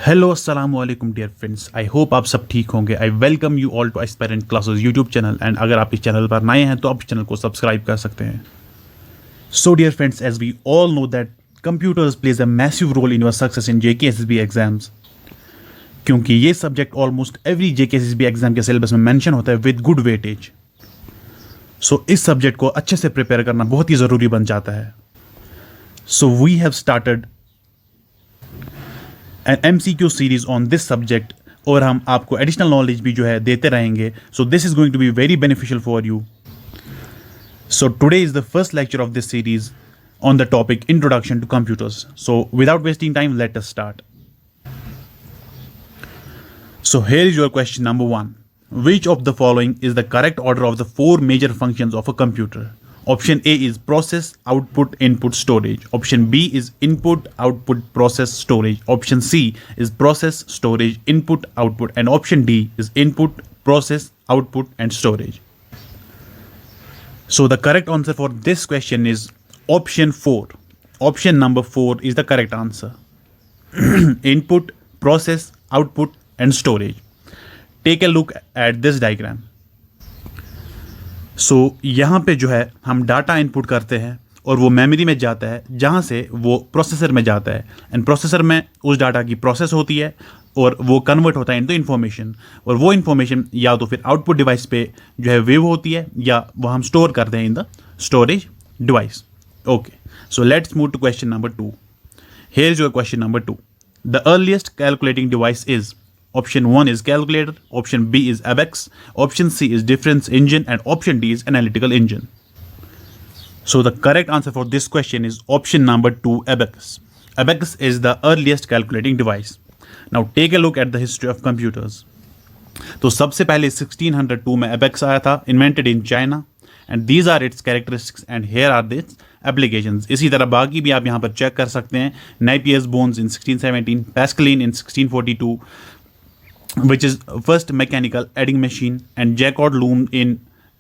Hello अस्सलाम वालेकुम dear friends, I hope आप सब ठीक होंगे। I welcome you all to aspirant classes YouTube channel and अगर आप इस चैनल पर नए हैं तो आप इस चैनल को सब्सक्राइब कर सकते हैं। So dear friends, as we all know that computers plays a massive role in your success in JKSSB exams, क्योंकि ये subject almost every JKSSB exam के सिलेबस में मेंशन होता है विद गुड वेटेज। सो इस सब्जेक्ट को अच्छे से प्रिपेयर करना बहुत ही ज़रूरी बन जाता है। So we have started an MCQ series on this subject और हम आपको एडिशनल नॉलेज भी जो है देते रहेंगे। So this is going to be very beneficial for you. So today is the first lecture of this series on the topic introduction to computers. So without wasting time, let us start. So here is your question number 1. Which of the following is the correct order of the 4 major functions of a computer? Option A is process, output, input, storage. Option B is input, output, process, storage. Option C is process, storage, input, output. And option D is input, process, output, and storage. So the correct answer for this question is option 4. Option number 4 is the correct answer. Input, process, output, and storage. Take a look at this diagram. So यहाँ पे जो है हम data input करते हैं और वो memory में जाता है, जहाँ से वो प्रोसेसर में जाता है एंड प्रोसेसर में उस डाटा की प्रोसेस होती है और वो कन्वर्ट होता है इनटू इन्फॉर्मेशन, और वो इन्फॉर्मेशन या तो फिर आउटपुट डिवाइस पे जो है वेव होती है या वो हम स्टोर करते हैं in the storage device. Okay, so let's move to question number 2. Here is your question number 2. The earliest calculating device is option 1 is calculator, option B is abacus, option C is difference engine, and option D is analytical engine. So the correct answer for this question is option number 2, abacus. Abacus is the earliest calculating device. Now take a look at the history of computers. तो सबसे पहले 1602 में abacus आया था, invented in China, and these are its characteristics and here are its applications. इसी तरह बाकी भी आप यहाँ पर चेक कर सकते हैं। Napier's bones in 1617, Pascaline in 1642, which is first mechanical adding machine, and Jacquard loom in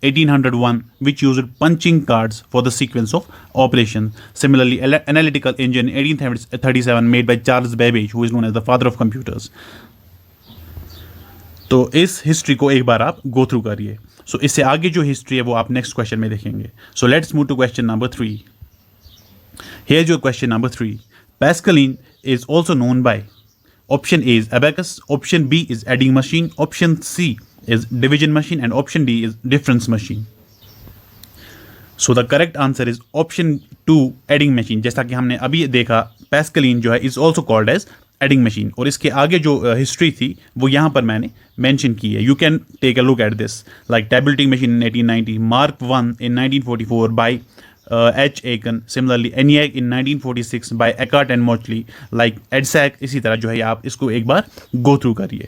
1801, which used punching cards for the sequence of operation. Similarly, analytical engine 1837 made by Charles Babbage, who is known as the father of computers. तो इस history को एक बार आप go through करिए। सो इससे आगे जो history है वो आप नेक्स्ट क्वेश्चन में देखेंगे। So let's move to question number 3. Here is your question number 3. Pascaline is also known by option A is abacus, option B is adding machine, option C is division machine, and option D is difference machine. So the correct answer is option 2, adding machine. जैसा कि हमने अभी देखा, Pascaline जो है is also called as adding machine, और इसके आगे जो हिस्ट्री थी वो यहाँ पर मैंने मेंशन की है. You can take a look at this, like tabulating machine in 1890, Mark I in 1944 by H. Aiken, similarly ENIAC in 1946 by Eckert and Mauchly, like EDSAC. इसी तरह जो है आप इसको एक बार गो थ्रू करिए.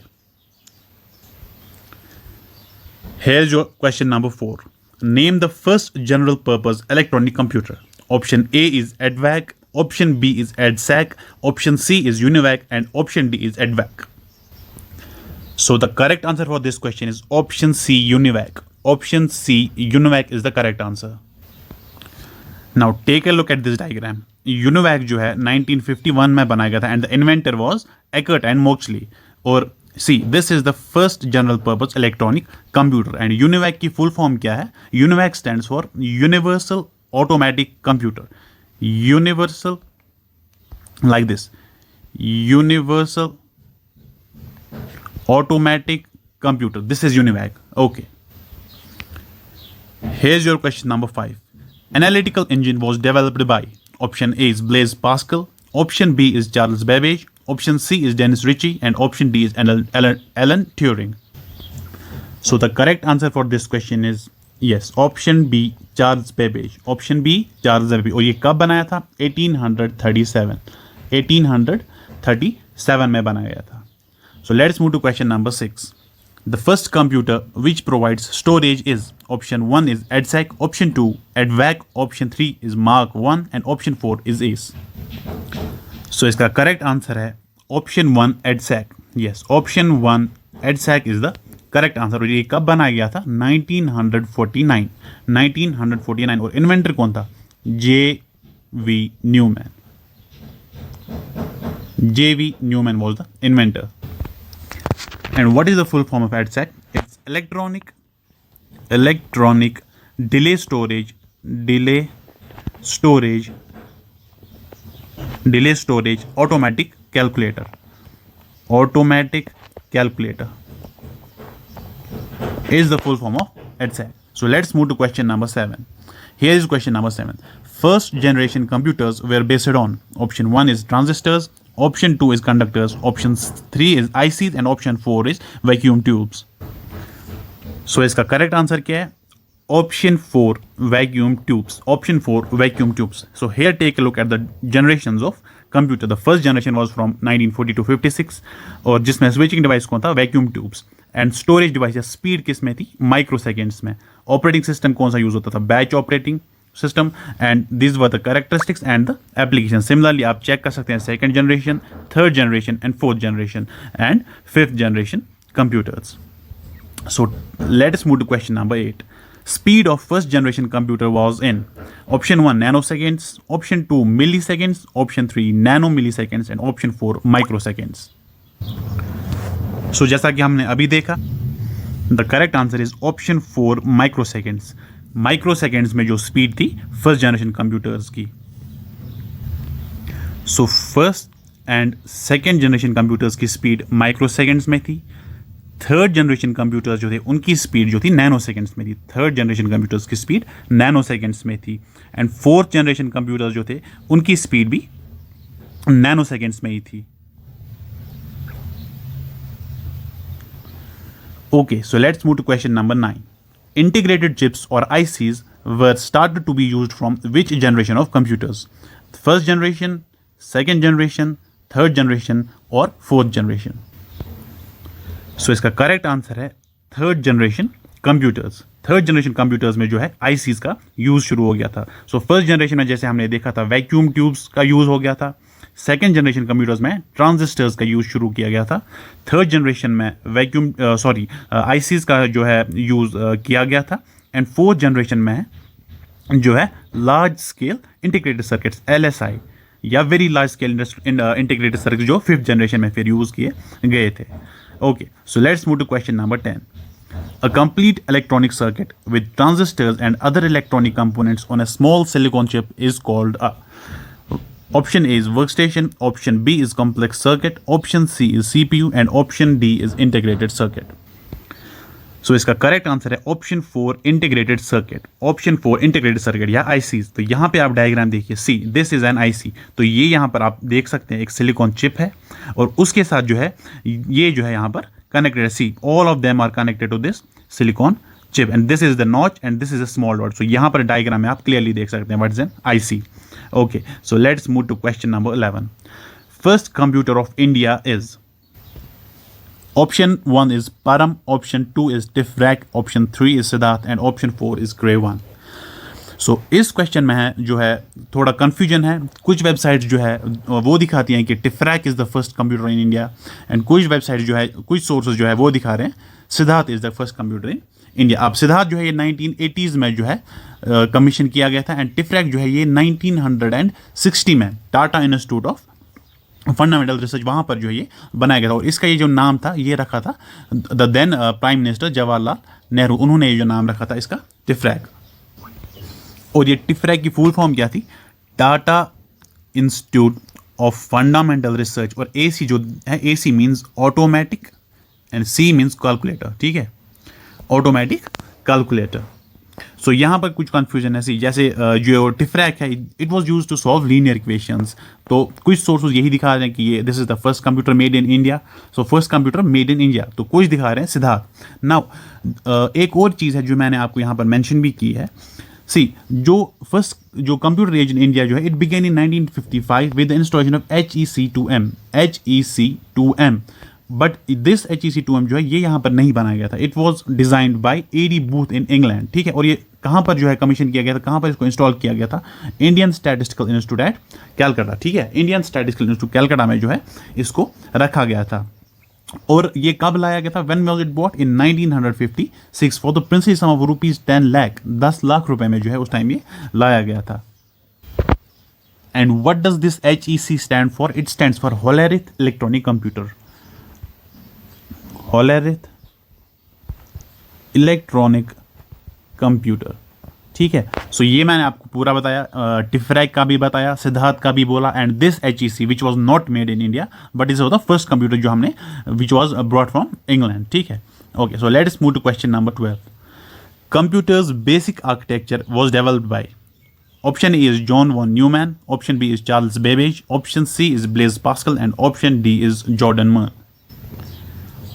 Here's your question number 4. Name the first general purpose electronic computer. Option A is EDVAC, option B is EDSAC, option C is UNIVAC, and option D is EDVAC. So the correct answer for this question is option C, UNIVAC. Option C, UNIVAC is the correct answer. Now take a look at this diagram. UNIVAC जो है 1951 में बनाया गया था and the inventor was Eckert and Mauchly. और see, this is the first general purpose electronic computer, and UNIVAC की full form क्या है? UNIVAC stands for Universal Automatic Computer. Universal, like this, Universal Automatic Computer. This is UNIVAC. Okay. Here's your question number 5. Analytical engine was developed by option A is Blaise Pascal, option B is Charles Babbage, option C is Dennis Ritchie, and option D is Alan Turing. So the correct answer for this question is yes, option B, Charles Babbage. Option B, Charles Babbage. और ये कब बनाया था? 1837 में बनाया गया था. So let's move to question number 6. The first computer which provides storage is option 1 is EDSAC, option 2 EDVAC, option 3 is Mark I, and option 4 is ACE. So इसका correct answer है option 1 EDSAC. Yes, option 1 EDSAC is the correct answer. और ये कब बनाया गया था? 1949. और inventor कौन था? J.V. Newman. J.V. Newman was the inventor. And what is the full form of EDSEC? It's electronic delay storage automatic calculator. Is the full form of EDSEC. So let's move to question number 7. Here is question number 7. First generation computers were based on option 1 is transistors, option 2 is conductors, option 3 is ICs and option 4 is vacuum tubes. So इसका correct answer क्या है? Option 4 vacuum tubes. Option 4 vacuum tubes. So here take a look at the generations of computer. The first generation was from 1940 to 56 और जिसमें switching device कौन था? Vacuum tubes. And storage device या speed किस में थी? माइक्रो सेकेंड्स में. Operating system कौन सा यूज होता था? Batch operating system. And this were the characteristics and the application. Similarly आप चेक कर सकते हैं second generation, third generation and fourth generation and fifth generation computers. So let's move to question number 8. Speed of first generation computer was in option 1 nanoseconds, option 2 milliseconds, option 3 nanomilliseconds and option 4 microseconds. So जैसा कि हमने अभी देखा, the correct answer is option 4 microseconds. Microseconds में जो speed थी first generation computers की. So first and second generation computers की स्पीड माइक्रोसेकेंड्स में थी. थर्ड जनरेशन कंप्यूटर्स जो थे उनकी स्पीड जो थी नैनो सेकेंड्स में थी. थर्ड जनरेशन कंप्यूटर्स की स्पीड नैनो सेकेंड्स में थी. एंड फोर्थ जनरेशन कंप्यूटर्स जो थे उनकी स्पीड भी नैनो सेकेंड्स में ही थी. Okay, so let's move to question number 9. Integrated chips or ICs were started to be used from which generation of computers? First generation, second generation, third generation or fourth generation? So इसका correct answer है third generation computers. Third generation computers में जो है ICs का use शुरू हो गया था. सो फर्स्ट जनरेशन में जैसे हमने देखा था वैक्यूम ट्यूब्स का यूज हो गया था. सेकेंड जनरेशन कंप्यूटर्स में ट्रांजिस्टर्स का यूज शुरू किया गया था. थर्ड जनरेशन में ICs का जो है यूज किया गया था. एंड फोर्थ जनरेशन में जो है large scale integrated circuits LSI या very large scale integrated circuit जो फिफ्थ जनरेशन में फिर यूज किए गए थे. Okay, so let's move to question number 10. A complete electronic circuit with transistors and other electronic components on a small silicon chip is called a. Option A is workstation, option B is complex circuit, option C is CPU and option D is integrated circuit. So इसका correct answer है option 4 integrated circuit. Option 4 integrated circuit या ICs. तो यहाँ पे आप diagram देखिए, see this is an IC. तो ये यहाँ पर आप देख सकते हैं एक सिलिकॉन चिप है और उसके साथ जो है ये जो है यहाँ पर connected. See, all of them are connected to this silicon chip and this is the notch and this is a small dot. So यहाँ पर डायग्राम में आप क्लियरली देख सकते हैं what is an IC. Okay, so let's move to question number 11. First computer of India is option 1 is Param, option 2 is Tifrak, option 3 is Siddharth and option 4 is Gray 1. सो इस question में है जो है थोड़ा confusion है. कुछ websites जो है वो दिखाती हैं कि TIFRAC is the first computer in India and कुछ वेबसाइट जो है कुछ सोर्सेज जो है वो दिखा रहे हैं Siddharth is the first computer in India. अब सिद्धार्थ जो है ये 1980s में जो है कमीशन किया गया था एंड टिफ्रैक जो है ये 1960 में Tata institute of fundamental research वहाँ पर जो है ये बनाया गया था. और इसका ये जो नाम था ये रखा था the then prime minister Jawaharlal Nehru, उन्होंने ये जो नाम रखा था इसका टिफ्रैक. और ये टिफ्रैक की फुल फॉर्म क्या थी? Tata institute of fundamental research. और AC जो है AC means automatic and C means calculator. ठीक है, ऑटोमेटिक कैलकुलेटर. सो यहाँ पर कुछ कंफ्यूजन है. जैसे जो टिफ्रैक है it was used to solve linear equations. तो कुछ सोर्सेज यही दिखा रहे हैं कि ये this is the first computer made in India. So first computer made in India. तो कुछ दिखा रहे हैं सिद्धार्थ. नाउ एक और चीज़ है जो मैंने आपको यहाँ पर मेंशन भी की है. जो फर्स्ट जो कंप्यूटर एज इन इंडिया जो है it began in 1955 with the installation of HEC2M. But this HEC2M जो है ये यहाँ पर नहीं बनाया गया था. It was designed bye A.D. Booth in England. ठीक है, और ये कहाँ पर जो है कमीशन किया गया था, कहाँ पर इसको इंस्टॉल किया गया था? Indian statistical institute eight Calcutta. ठीक है, इंडियन स्टैटिस्टिकल इंस्टीट्यूट कैलकाटा में जो है इसको रखा गया था. और ये कब लाया गया था? When was it bought? In 1956 for the principal sum of ₹10 lakh. 10 lakh रुपए में जो है उस टाइम ये लाया गया था. And what does this HEC stand for? It stands for Hollerith electronic computer, Hollerith electronic computer, ठीक है। सो ये मैंने आपको पूरा बताया, टिफ्रैक का भी बताया, सिद्धार्थ का भी बोला, and this HEC which was not made in India but is the first computer जो हमने which was brought from England, ठीक है। Okay, so let's move to question number 12. Computer's basic architecture was developed by option A is John von Neumann, option B is Charles Babbage, option C is Blaise Pascal, and option D is Jordan Murray.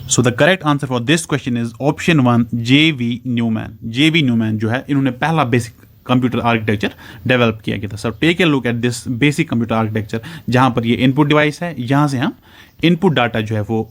So the correct answer for this question is option 1 J.V. Newman. J.V. Newman जो है इन्होंने पहला basic computer architecture develop किया गया था। Sir take a look at this basic computer architecture, जहाँ पर ये इनपुट डिवाइस है, यहाँ से हम इनपुट डाटा जो है वो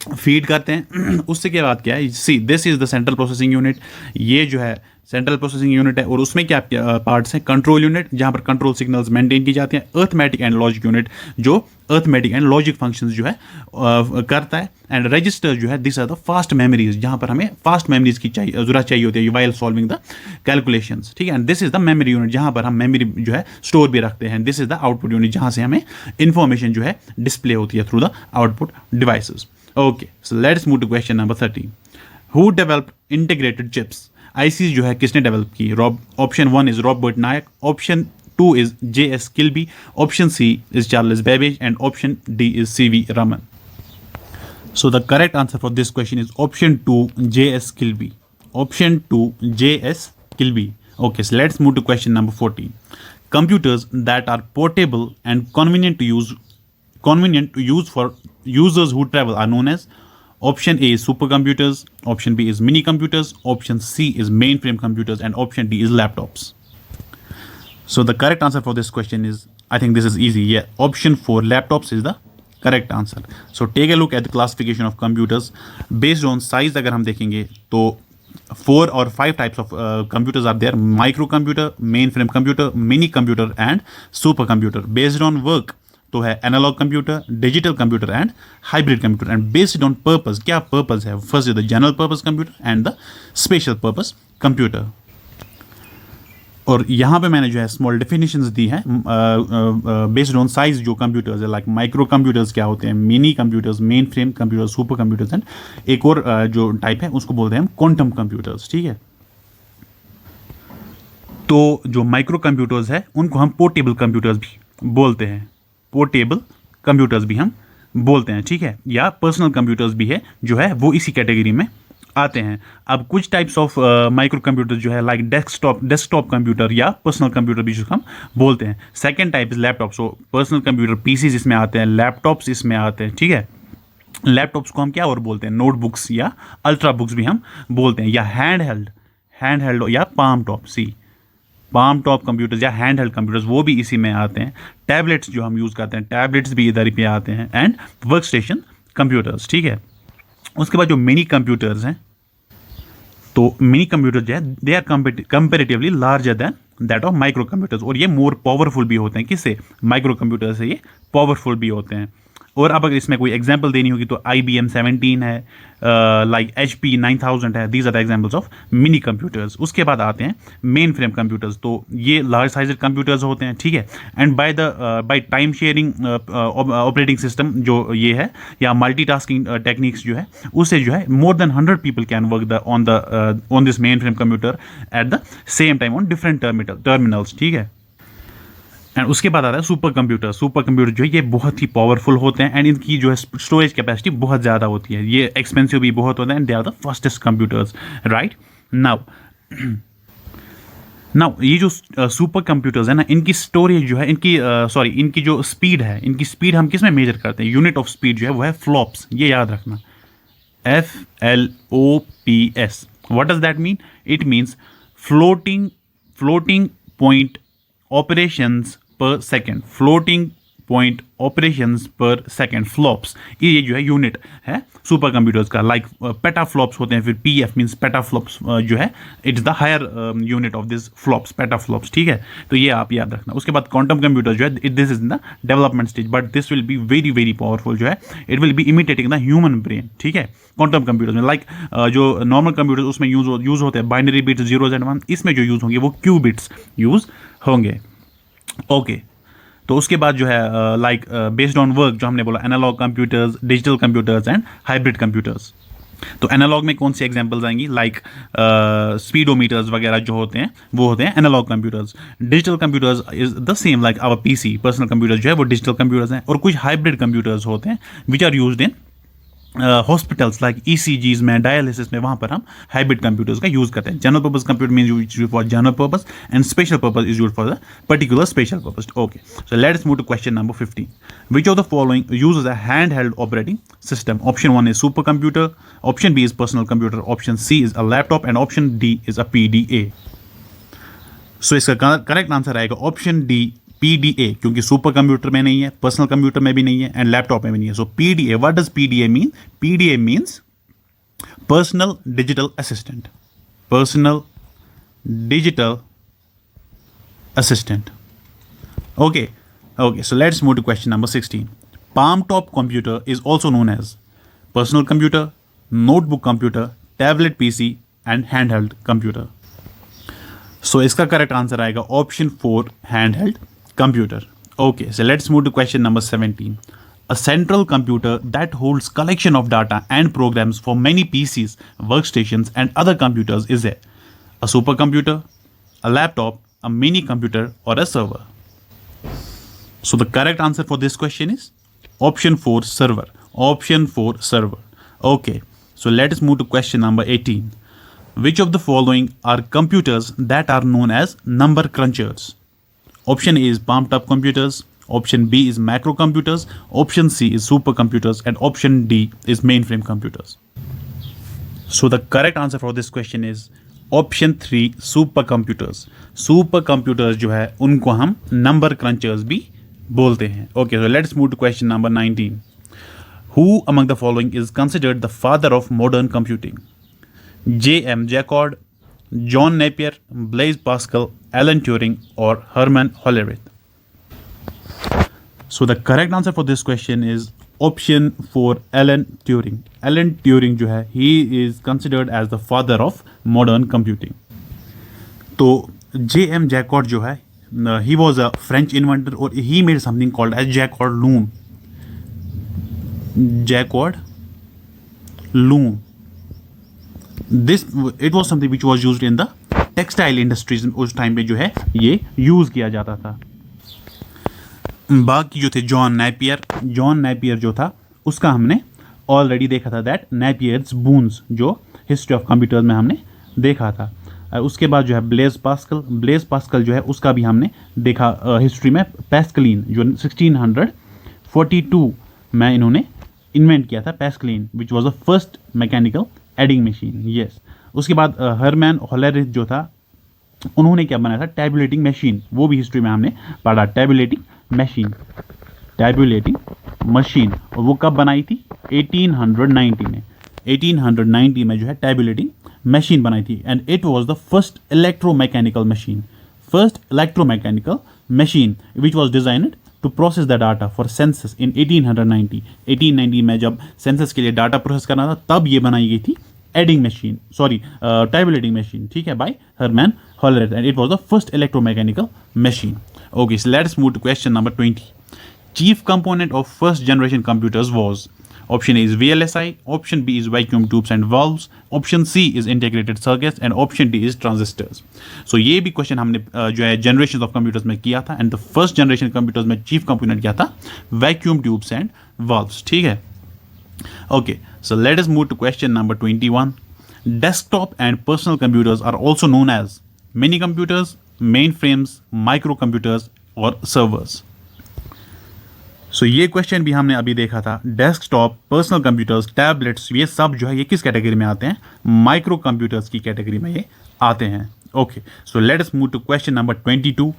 फीड करते हैं। उससे क्या बात क्या है, see this is the central processing unit, ये जो है सेंट्रल प्रोसेसिंग यूनिट है, और उसमें क्या पार्ट्स हैं, कंट्रोल यूनिट जहाँ पर कंट्रोल सिग्नल्स मेंटेन की जाती हैं, अर्थमेटिक एंड लॉजिक यूनिट जो अर्थमेटिक एंड लॉजिक फंक्शंस जो है करता है, एंड रजिस्टर जो है this are the fast memories, जहाँ पर हमें फास्ट मेमोरीज की जरूरत चाहिए होती है वाइल सॉल्विंग द कैलकुलेशंस, ठीक है। And this is the memory unit, जहाँ पर हम मेमोरी जो है स्टोर भी रखते हैं। This is the output unit, जहाँ से हमें इंफॉर्मेशन जो है डिस्प्ले होती है through the output devices. Okay, so let's move to question number 13. Who developed integrated chips? ICs जो है किसने डेवलप की? Option 1 is Robert Nayak, option 2 is J.S. Kilby, option C is Charles Babbage, and option D is C.V. Raman. So the correct answer for this question is option 2 J.S. Kilby. Option 2 J.S. Kilby. Okay, so let's move to question number 14. Computers that are portable and convenient to use for users who travel are known as option A is supercomputers, option B is mini computers, option C is mainframe computers, and option D is laptops. So the correct answer for this question is, I think this is easy, yeah, option 4 laptops is the correct answer. So take a look at the classification of computers based on size. अगर हम देखेंगे तो 4 or 5 types of computers are there: microcomputer, mainframe computer, mini computer, and supercomputer. Based on work तो है analogue computer, digital computer and hybrid computer. And based on purpose, क्या purpose है, first is the general purpose computer and the special purpose computer. और यहाँ पे मैंने जो है स्मॉल डेफिनेशंस दी है बेस्ड ऑन साइज जो कंप्यूटर्स है, लाइक माइक्रो कंप्यूटर्स क्या होते हैं, mini computers, main frame computers, super computers, and एक और जो टाइप है उसको बोलते हैं हम क्वांटम कंप्यूटर्स, ठीक है। तो जो माइक्रो कंप्यूटर्स है उनको हम पोर्टेबल कंप्यूटर्स भी बोलते हैं, पोर्टेबल कंप्यूटर्स भी हम बोलते हैं, ठीक है, या पर्सनल कंप्यूटर्स भी है जो है वो इसी कैटेगरी में आते हैं। अब कुछ टाइप्स ऑफ माइक्रो कंप्यूटर जो है लाइक डेस्कटॉप कंप्यूटर या पर्सनल कंप्यूटर भी जो हम बोलते हैं। Second type is laptop. So personal computer PCs इसमें आते हैं, लैपटॉप्स इसमें आते हैं, ठीक है। लैपटॉप्स को हम क्या और बोलते हैं, नोटबुक्स या अल्ट्रा बुक्स भी हम बोलते हैं, या हैंड हेल्ड या पाम टॉप, सी पाम टॉप कंप्यूटर्स या हैंड हेल्ड कंप्यूटर्स वो भी इसी में आते हैं। टैबलेट्स जो हम यूज़ करते हैं, टैबलेट्स भी इधर पे आते हैं, एंड वर्क स्टेशन कंप्यूटर्स, ठीक है। उसके बाद जो मिनी कंप्यूटर्स हैं, तो मिनी कंप्यूटर जो है they are comparatively larger than that of micro computers, और ये मोर पावरफुल भी होते हैं, किससे, माइक्रो कंप्यूटर से ये पावरफुल भी होते हैं। और अब अगर इसमें कोई एग्जांपल देनी होगी तो IBM 17 है, लाइक HP 9000 है, these are the examples of mini computers. उसके बाद आते हैं मेन फ्रेम कंप्यूटर्स, तो ये लार्ज साइज कंप्यूटर्स होते हैं, ठीक है। And by time sharing operating system जो ये है, या मल्टीटास्किंग टेक्निक्स जो है, उससे जो है more than 100 people can work on this main frame computer at the same time on different terminals, ठीक है। एंड उसके बाद आता है सुपर कंप्यूटर। सुपर कंप्यूटर जो है ये बहुत ही पावरफुल होते हैं, एंड इनकी जो है स्टोरेज कैपेसिटी बहुत ज़्यादा होती है, ये एक्सपेंसिव भी बहुत होते हैं, and they are the fastest computers, right. Now ये जो सुपर कंप्यूटर्स है ना, इनकी स्टोरेज जो है, इनकी जो स्पीड है, इनकी स्पीड हम किस में मेजर करते हैं, यूनिट ऑफ स्पीड जो है वो है फ्लॉप्स, ये याद रखना, FLOPS। What does that mean? It means floating point operations per second, floating point operations per second, flops, ये जो है यूनिट है सुपर कंप्यूटर्स का। लाइक पेटा फ्लॉप्स होते हैं, फिर PF मीन्स पेटा फ्लॉप्स जो है it's the higher unit of this flops, peta flops, ठीक है। तो ये आप याद रखना। उसके बाद क्वांटम कंप्यूटर जो है, this is in the development stage, but this will be very very powerful, जो है it will be imitating the human brain, ठीक है। क्वांटम कंप्यूटर में लाइक जो नॉर्मल कंप्यूटर उसमें यूज होते हैं बाइनरी बिट्स 0 and 1, इसमें जो यूज होंगे वो क्यू बिट्स यूज होंगे। ओके, तो उसके बाद जो है लाइक बेस्ड ऑन वर्क जो हमने बोला analogue computers, digital computers and hybrid computers. तो एनालॉग में कौन सी एग्जांपल्स आएंगी, लाइक स्पीडोमीटर्स वगैरह जो होते हैं वो होते हैं analogue computers. Digital computers is the same like our PC, personal computers जो है वो डिजिटल कंप्यूटर्स हैं। और कुछ हाइब्रिड कंप्यूटर्स होते हैं which are used in hospitals like ECGs में, डायलिसिस में, वहाँ पर हम हाइब्रिड कंप्यूटर्स का यूज़ करते हैं। General purpose computer mean use for general purpose and special purpose is use for the particular special purpose. Okay, so let's move to question number 15. Which of the following uses a handheld operating system? Option 1 is supercomputer, option B is personal computer, option C is a laptop and option D is a PDA. So इसका correct answer आएगा option D PDA, क्योंकि super computer में नहीं है, personal computer में भी नहीं है एंड लैपटॉप में भी नहीं है। सो PDA, what does PDA mean? PDA means personal digital assistant, personal digital assistant. Okay, so let's move to question number 16. Palm top computer is also known as personal computer, notebook computer, tablet PC and handheld computer. So इसका correct answer आएगा option 4 handheld computer. Okay, so let's move to question number 17. A central computer that holds collection of data and programs for many PCs, workstations and other computers is a supercomputer, a laptop, a mini computer or a server. So the correct answer for this question is option 4 server. Option 4 server. Okay. So let us move to question number 18. Which of the following are computers that are known as number crunchers? Option A is palm top computers. Option B is macro computers. Option C is supercomputers. And option D is mainframe computers. So the correct answer for this question is option 3 super computers. Super computers जो है उनको हम number crunchers भी बोलते हैं। Okay, so let's move to question number 19. Who among the following is considered the father of modern computing? J.M. Jacquard, John Napier, Blaise Pascal, Alan Turing or Hermann Hollerith? So the correct answer for this question is option 4 Alan Turing. Alan Turing जो है he is considered as the father of modern computing. तो J.M. Jacquard जो है he was a French inventor or he made something called as Jacquard loom. Jacquard loom. This it was something which was used in the textile industries. उस time पे जो है ये use किया जाता था। बाकी जो थे जॉन नेपियर जो था उसका हमने ऑलरेडी देखा था, दैट नेपियर्स बून्स जो हिस्ट्री ऑफ कंप्यूटर्स में हमने देखा था। उसके बाद जो है ब्लेज पास्कल जो है उसका भी हमने देखा हिस्ट्री में। पैस्कलिन जो 1642 में इन्होंने इन्वेंट किया था, Pascaline which was the first mechanical adding machine. Yes, उसके बाद हर्मैन होलेरिथ जो था उन्होंने क्या बनाया था, टैबुलेटिंग मशीन। वो भी हिस्ट्री में हमने पढ़ा, टैबुलेटिंग मशीन। और वो कब बनाई थी? 1890 में। 1890 में जो है टैबुलेटिंग मशीन बनाई थी and it was the first electromechanical machine which was designed to process the data for census in 1890 में जब सेंसस के लिए डाटा प्रोसेस करना था तब ये बनाई गई थी टैबुलेटिंग मशीन, ठीक है, by Herman Hollerith and it was the first electromechanical machine. Okay, so let's move to question number 20. Chief component of first generation computers was? Option A is VLSI, option B is vacuum tubes and valves, option C is integrated circuits and option D is transistors. So ये भी question हमने जो है generations of computers में किया था and the first generation computers में chief component क्या था? Vacuum tubes and valves, ठीक है। Okay, so let us move to question number 21. Desktop and personal computers are also known as mini computers, mainframes, microcomputers और servers. So ये question भी हमने अभी देखा था। डेस्कटॉप, पर्सनल कंप्यूटर्स, टैबलेट्स, ये सब जो है ये किस कैटेगरी में आते हैं? माइक्रो कंप्यूटर्स की कैटेगरी में ये आते हैं। Okay, so let us move to question number 22.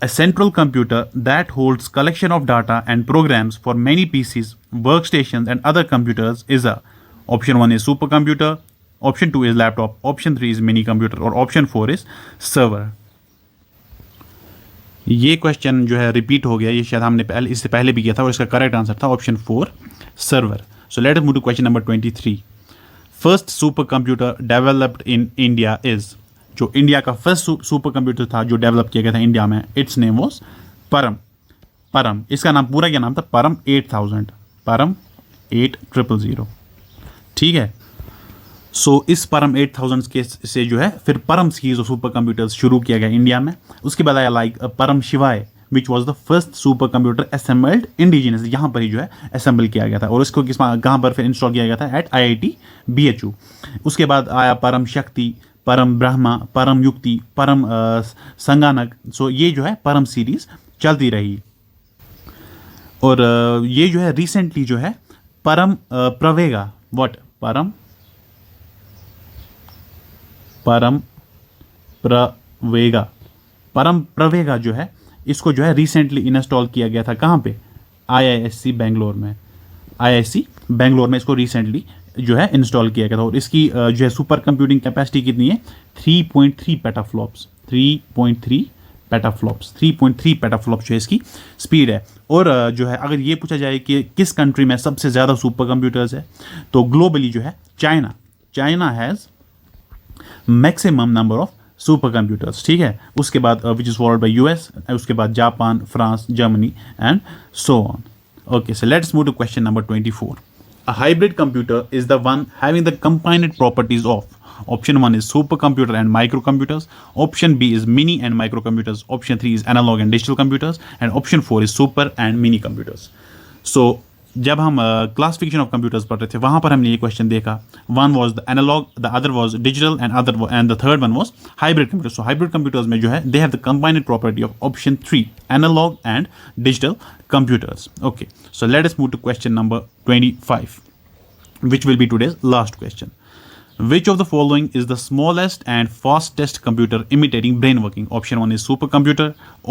A central computer that holds collection of data and programs for many PCs, workstations and other computers is a? Option 1 is supercomputer, option 2 is laptop, option 3 is mini computer और option 4 is server. ये question जो है repeat हो गया, ये शायद हमने इससे पहले भी किया था और इसका करेक्ट आंसर था option 4 server. So let us move to question number 23. First super computer developed in India is? जो इंडिया का फर्स्ट सुपर कंप्यूटर था जो डेवलप किया गया था इंडिया में, इट्स नेम वाज परम। परम, इसका नाम पूरा क्या नाम था, परम 8000, परम 8000, ठीक है। सो इस परम 8000 के से जो है फिर परम सीरीज ऑफ सुपर कंप्यूटर्स शुरू किया गया इंडिया में। उसके बाद आया लाइक परम शिवाय विच was the first super computer assembled indigenous, यहाँ पर ही जो है असेंबल किया गया था, और इसको कहाँ पर फिर इंस्टॉल किया गया था, एट IIT BHU। उसके बाद आया परम शक्ति, परम ब्रह्मा, परम युक्ति, परम संगानक। सो ये जो है परम सीरीज चलती रही। और ये जो है रिसेंटली जो है परम प्रवेगा, व्हाट, परम प्रवेगा, परम प्रवेगा जो है इसको जो है रिसेंटली इंस्टॉल किया गया था, कहाँ पे, IISc बेंगलोर में, IISc बेंगलोर में इसको रिसेंटली जो है इंस्टॉल किया गया था। और इसकी जो है सुपर कंप्यूटिंग कैपेसिटी कितनी है, 3.3 पेटाफ्लॉप्स, 3.3 पेटाफ्लॉप्स, 3.3 पेटाफ्लॉप्स जो है इसकी स्पीड है। और जो है अगर ये पूछा जाए कि किस कंट्री में सबसे ज़्यादा सुपर कंप्यूटर्स है, तो ग्लोबली जो है China has maximum number of super computers, ठीक है। उसके बाद which is followed by US, उसके बाद Japan, France, Germany and so on. Okay, so let's move to question number 24। A hybrid computer is the one having the combined properties of option 1 is supercomputer and microcomputers, option B is mini and microcomputers, option 3 is analog and digital computers, and option 4 is super and mini computers. So जब हम classification of computers पढ़ रहे थे वहाँ पर हमने ये question देखा, one was the analogue, the other was digital and the third one was hybrid computer. So hybrid computers में जो है they have the combined property of option 3 analogue and digital computers. Okay, so let us move to question number 25 which will be today's last question. Which of the following is the smallest and fastest computer imitating brain working? Option 1 is supercomputer,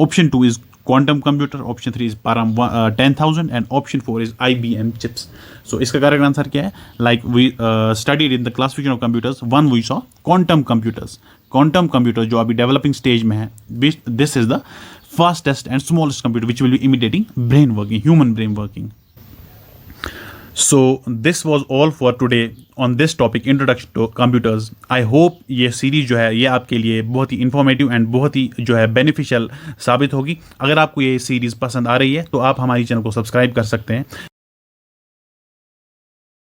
option 2 is quantum computer, option 3 is Param 10,000 and option 4 is IBM chips. So इसका correct answer क्या है? Like we studied in the classification of computers, one we saw quantum computers. Quantum computer जो अभी developing stage में है, this is the fastest and smallest computer which will be imitating brain working, human brain working. So this was all for today on this topic, introduction to computers. I hope ये series जो है ये आपके लिए बहुत ही informative and बहुत ही जो है बेनिफिशियल साबित होगी। अगर आपको ये सीरीज़ पसंद आ रही है तो आप हमारी चैनल को सब्सक्राइब कर सकते हैं।